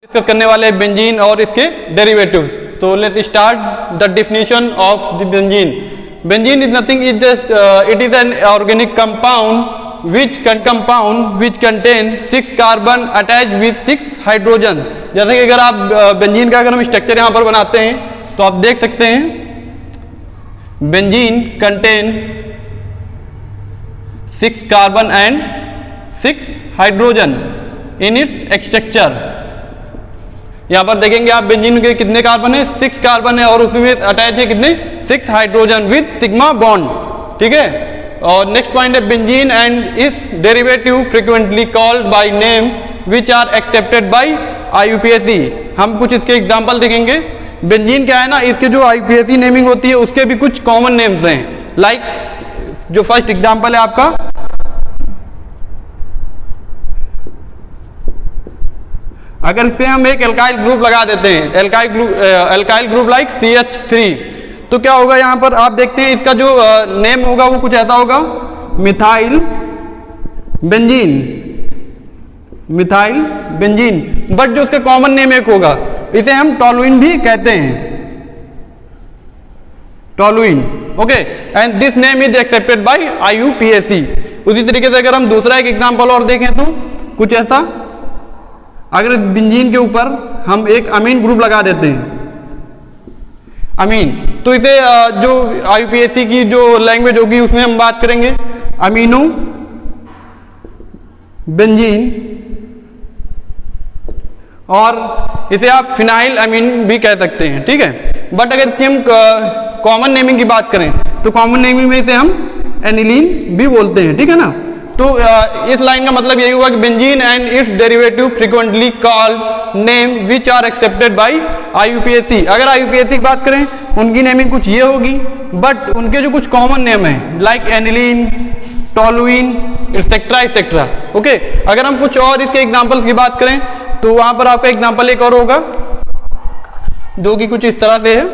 Discuss करने वाले benzene और इसके डेरिवेटिव्स। तो let's start the definition of the benzene. Benzene is nothing, is just it is an organic compound which contain 6 carbon attach with 6 hydrogen. जैसे कि अगर आप बेंजीन का अगर हम स्ट्रक्चर यहाँ पर बनाते हैं तो आप देख सकते हैं benzene contain 6 carbon and 6 hydrogen in its structure. यहाँ पर देखेंगे आप बेंजीन के कितने कार्बन है, 6 कार्बन है और उसमें अटैच है कितने 6 हाइड्रोजन विथ सिग्मा बॉन्ड। ठीक है। और नेक्स्ट पॉइंट है benzene and its derivative frequently called by name which are accepted by IUPAC। हम कुछ इसके एग्जांपल देखेंगे। बेंजीन क्या है ना, इसके जो IUPAC नेमिंग होती है उसके भी कुछ कॉमन नेम्स हैं। लाइक जो फर्स्ट एग्जांपल है आपका, अगर इस पे हम एक एल्काइल ग्रुप लगा देते हैं, एल्काइल ग्रुप लाइक CH3, तो क्या होगा यहाँ पर आप देखते हैं इसका जो नेम होगा वो कुछ ऐसा होगा, methyl benzene, methyl benzene. But जो उसका कॉमन नेम एक होगा, इसे हम टॉलुइन भी कहते हैं, toluene. Okay, and this name is accepted by IUPAC। उसी तरीके से अगर हम दूसरा एक एग्जांपल और देखें तो कुछ ऐसा, अगर इस बेंजीन के ऊपर हम एक अमीन ग्रुप लगा देते हैं, अमीन, तो इसे जो IUPAC की जो लैंग्वेज होगी उसमें हम बात करेंगे अमीनो बेंजीन, और इसे आप फिनाइल अमीन भी कह सकते हैं। ठीक है। बट अगर इसकी हम कॉमन नेमिंग की बात करें तो कॉमन नेमिंग में इसे हम एनिलीन भी बोलते हैं। ठीक है ना। तो इस लाइन का मतलब यही हुआ कि benzene and its derivative frequently called name which are accepted by IUPAC। अगर IUPAC की बात करें उनकी नेमिंग कुछ ये होगी, बट उनके जो कुछ कॉमन नेम है like aniline, toluene, etcetera etcetera. Okay, अगर हम कुछ और इसके एग्जांपल्स की बात करें तो वहां पर आपका एग्जांपल एक और होगा जो कि कुछ इस तरह से है।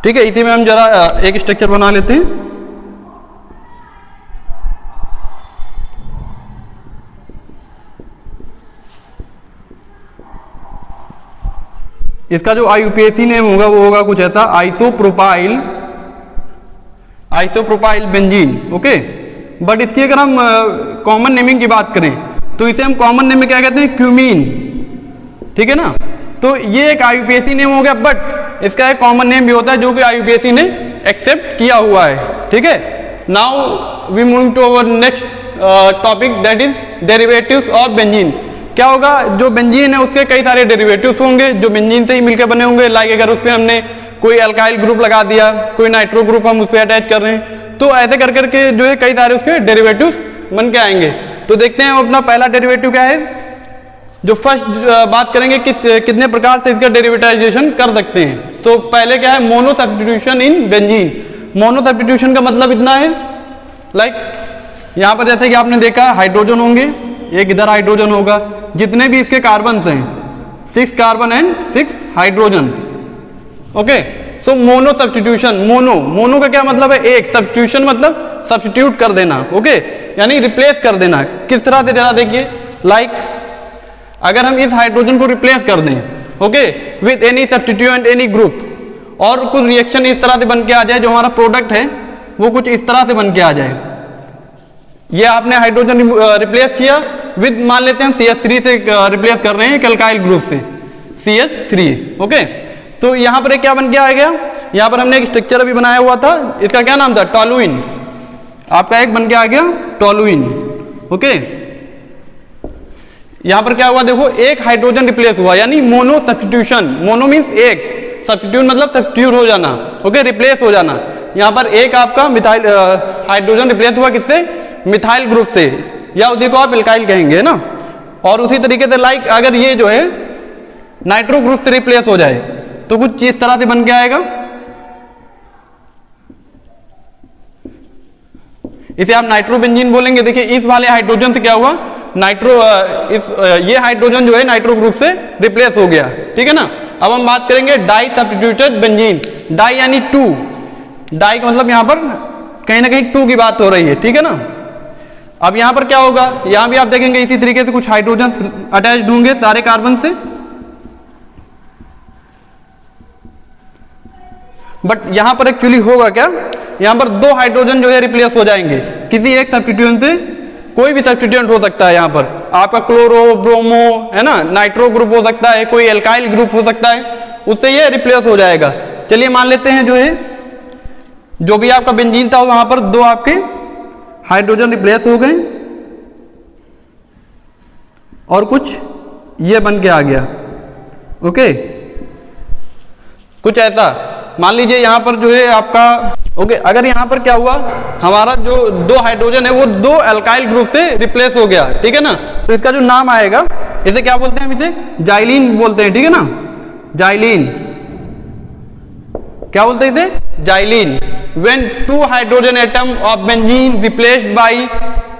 ठीक है, इसी में हम जरा एक स्ट्रक्चर बना लेते हैं। इसका जो IUPAC नेम होगा वो होगा कुछ ऐसा, isopropyl, isopropyl benzene. Okay, but इसकी अगर हम कॉमन नेमिंग की बात करें तो इसे हम कॉमन नेम में क्या कहते हैं, क्यूमीन। ठीक है ना। तो ये एक IUPAC नेम हो गया, बट इसका एक कॉमन नेम भी होता है जो कि IUPAC ने एक्सेप्ट किया हुआ है। ठीक है। Now we move to our next topic, that is derivatives of benzene. क्या होगा, जो बेंजीन है उसके कई सारे डेरिवेटिव्स होंगे जो बेंजीन से ही मिलकर बने होंगे। लाइक अगर उसमें हमने कोई अल्काइल ग्रुप लगा दिया, कोई नाइट्रो ग्रुप हम उस पर अटैच कर रहे हैं, तो ऐसे कर करके जो है कई सारे उसके डेरिवेटिव्स बन के आएंगे। तो देखते हैं अपना पहला डेरिवेटिव क्या है। जो फर्स्ट बात करेंगे कितने प्रकार से इसका डेरिवेटाइजेशन कर सकते हैं। तो पहले क्या है, mono substitution in benzene. Mono substitution का मतलब इतना है, लाइक यहां पर जैसे कि आपने देखा हाइड्रोजन होंगे, एक इधर हाइड्रोजन होगा, जितने भी इसके कार्बन हैं 6 carbon and 6 hydrogen. Okay, so mono substitution, mono का क्या मतलब है, एक, सब्स्टिट्यूशन मतलब सब्स्टिट्यूट कर देना। ओके, यानी रिप्लेस कर देना। किस तरह से, जरा देखिए, लाइक अगर हम इस हाइड्रोजन को रिप्लेस कर दें, okay, with any substituent any group, और कुछ रिएक्शन इस तरह से बन के आ जाए, जो हमारा प्रोडक्ट है वो कुछ इस तरह से बन के आ जाए। ये आपने हाइड्रोजन रिप्लेस किया विद, मान लेते हैं हम CH3 से रिप्लेस कर रहे हैं, एल्काइल ग्रुप से CH3। ओके, तो यहां पर एक क्या बन के आ गया, यहां पर हमने एक स्ट्रक्चर अभी बनाया हुआ था, इसका क्या नाम था, टॉलुइन। आपका एक बन के आ गया टॉलुइन। ओके, यहां पर क्या हुआ, देखो एक हाइड्रोजन रिप्लेस हुआ, यानी मोनो सब्स्टिट्यूशन। मोनो मींस एक, सब्स्टिट्यूट मतलब सब्स्टिट्यूट हो जाना। ओके, रिप्लेस हो जाना। यहां पर एक आपका मिथाइल हाइड्रोजन रिप्लेस हुआ किससे, मिथाइल ग्रुप से, या उसी को आप एल्काइल कहेंगे ना। और उसी तरीके से लाइक अगर ये जो है नाइट्रो ग्रुप से रिप्लेस हो जाए तो कुछ इस तरह से बन के आएगा। इसे आप नाइट्रो बेंजीन बोलेंगे। देखिए इस वाले हाइड्रोजन से क्या हुआ, नाइट्रो ये हाइड्रोजन जो है नाइट्रो ग्रुप से रिप्लेस हो गया। ठीक है ना। अब हम बात करेंगे डाई सब्स्टिट्यूटेड बेंजीन। डाई यानी 2, डाई का मतलब यहां पर कहीं ना कहीं 2 की बात हो रही है। ठीक है ना। अब यहां पर क्या होगा, यहां भी आप देखेंगे इसी तरीके से कुछ हाइड्रोजन अटैच्ड होंगे सारे कार्बन से, बट यहां पर एक्चुअली होगा क्या, यहां पर 2 हाइड्रोजन जो है रिप्लेस हो जाएंगे किसी एक सब्स्टिट्यूएंट से। कोई भी सब्स्टिट्यूएंट हो सकता है, यहां पर आपका क्लोरो, ब्रोमो, है ना, नाइट्रो ग्रुप हो सकता है, कोई एल्काइल ग्रुप हो सकता है, उससे ये रिप्लेस हो जाएगा। चलिए मान लेते हैं जो है जो भी आपका बेंजीन था वहां पर 2 आपके हाइड्रोजन रिप्लेस हो गए और कुछ ये बन के आ गया। ओके, कुछ ऐसा मान लीजिए यहां पर जो है आपका ओके, अगर यहां पर क्या हुआ, हमारा जो 2 हाइड्रोजन है वो 2 अल्काइल ग्रुप से रिप्लेस हो गया, ठीक है ना, तो इसका जो नाम आएगा, इसे क्या बोलते हैं, हम इसे जाइलीन बोलते हैं, ठीक है ना, जाइलीन। क्या बोलते हैं इसे, xylene. When 2 hydrogen atom of benzene replaced by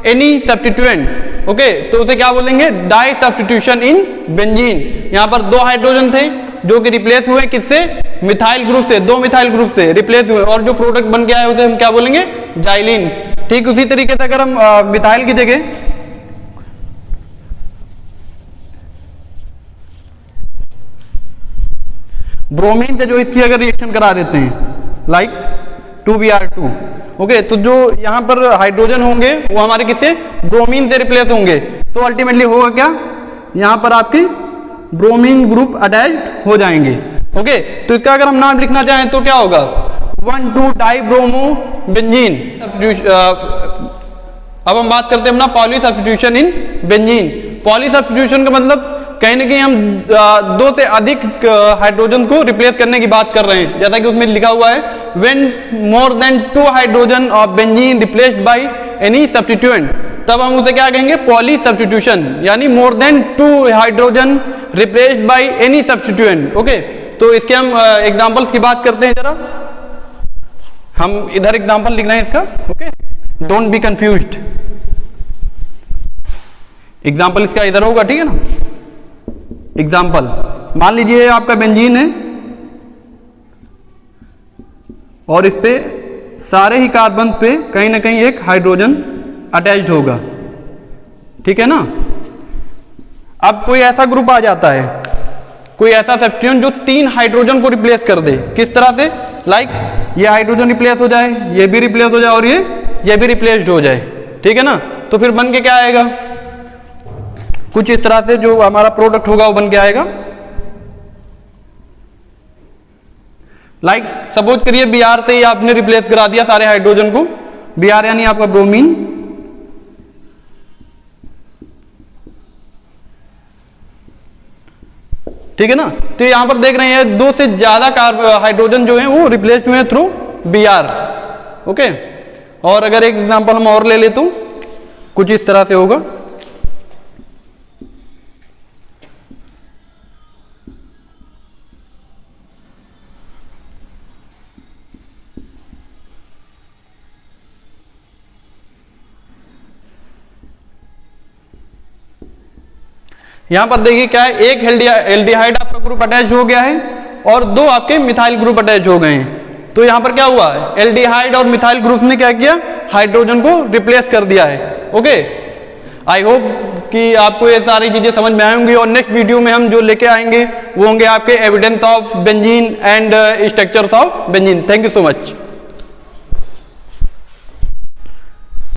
any substituent, okay, तो उसे क्या बोलेंगे, डाई सब्स्टिट्यूशन इन बेंजीन। यहां पर 2 हाइड्रोजन थे जो कि रिप्लेस हुए किससे, मिथाइल ग्रुप से, 2 मिथाइल ग्रुप से रिप्लेस हुए, और जो प्रोडक्ट बन के आया उसे हम क्या बोलेंगे, जाइलीन। ठीक उसी तरीके से अगर हम मिथाइल की जगह ब्रोमीन से जो इसकी अगर रिएक्शन करा देते हैं लाइक 2Br2, ओके, तो जो यहां पर हाइड्रोजन होंगे वो हमारे किससे, ब्रोमीन से रिप्लेस होंगे, तो अल्टीमेटली होगा क्या, यहां पर आपके ब्रोमीन ग्रुप अटैच्ड हो जाएंगे। ओके, तो इसका अगर हम नाम लिखना चाहें तो क्या होगा, 1,2-डाइब्रोमो बेंजीन। अब हम बात करते हैं अपना poly substitution in benzene. Poly substitution का मतलब कहीं ना कहीं हम 2 से अधिक हाइड्रोजन को रिप्लेस करने की बात कर रहे हैं, जैसा कि उसमें लिखा हुआ है, when more than 2 hydrogen of benzene replaced by any substituent, तब हम उसे क्या कहेंगे, पॉली सब्स्टिट्यूशन, यानी more than 2 hydrogen replaced by any substituent. Okay, तो इसके हम एग्जांपल्स की बात करते हैं जरा, हम इधर एग्जांपल लिखना है इसका। Okay, don't be confused, example इसका इधर होगा, ठीक है ना। एग्जाम्पल, मान लीजिए आपका बेंजीन है और इस पे सारे ही कार्बन पे कहीं ना कहीं एक हाइड्रोजन अटैच्ड होगा, ठीक है ना। अब कोई ऐसा ग्रुप आ जाता है, कोई ऐसा सब्स्टिट्यूएंट जो 3 हाइड्रोजन को रिप्लेस कर दे, किस तरह से, लाइक ये हाइड्रोजन रिप्लेस हो जाए, ये भी रिप्लेस हो जाए और ये भी रिप्लेस्ड हो जाए, ठीक है ना, तो फिर बन के क्या आएगा, कुछ इस तरह से जो हमारा प्रोडक्ट होगा वो बन के आएगा। लाइक सपोज करिए Br से ही आपने रिप्लेस करा दिया सारे हाइड्रोजन को, Br यानी आपका ब्रोमीन, ठीक है ना। तो यहां पर देख रहे हैं 2 से ज्यादा हाइड्रोजन जो है वो रिप्लेस हुए थ्रू Br। ओके, और अगर एक एग्जांपल हम और ले ले तो कुछ इस तरह से होगा। यहां पर देखिए क्या है, एक एल्डिहाइड आपका ग्रुप अटैच हो गया है और 2 आपके मिथाइल ग्रुप अटैच हो गए हैं। तो यहां पर क्या हुआ, एल्डिहाइड और मिथाइल ग्रुप ने क्या किया, हाइड्रोजन को रिप्लेस कर दिया है। ओके, आई होप कि आपको ये सारी चीजें समझ में आएंगी, और नेक्स्ट वीडियो में हम जो लेके आएंगे वो होंगे आपके evidence of benzene and structures of benzene. Thank you so much.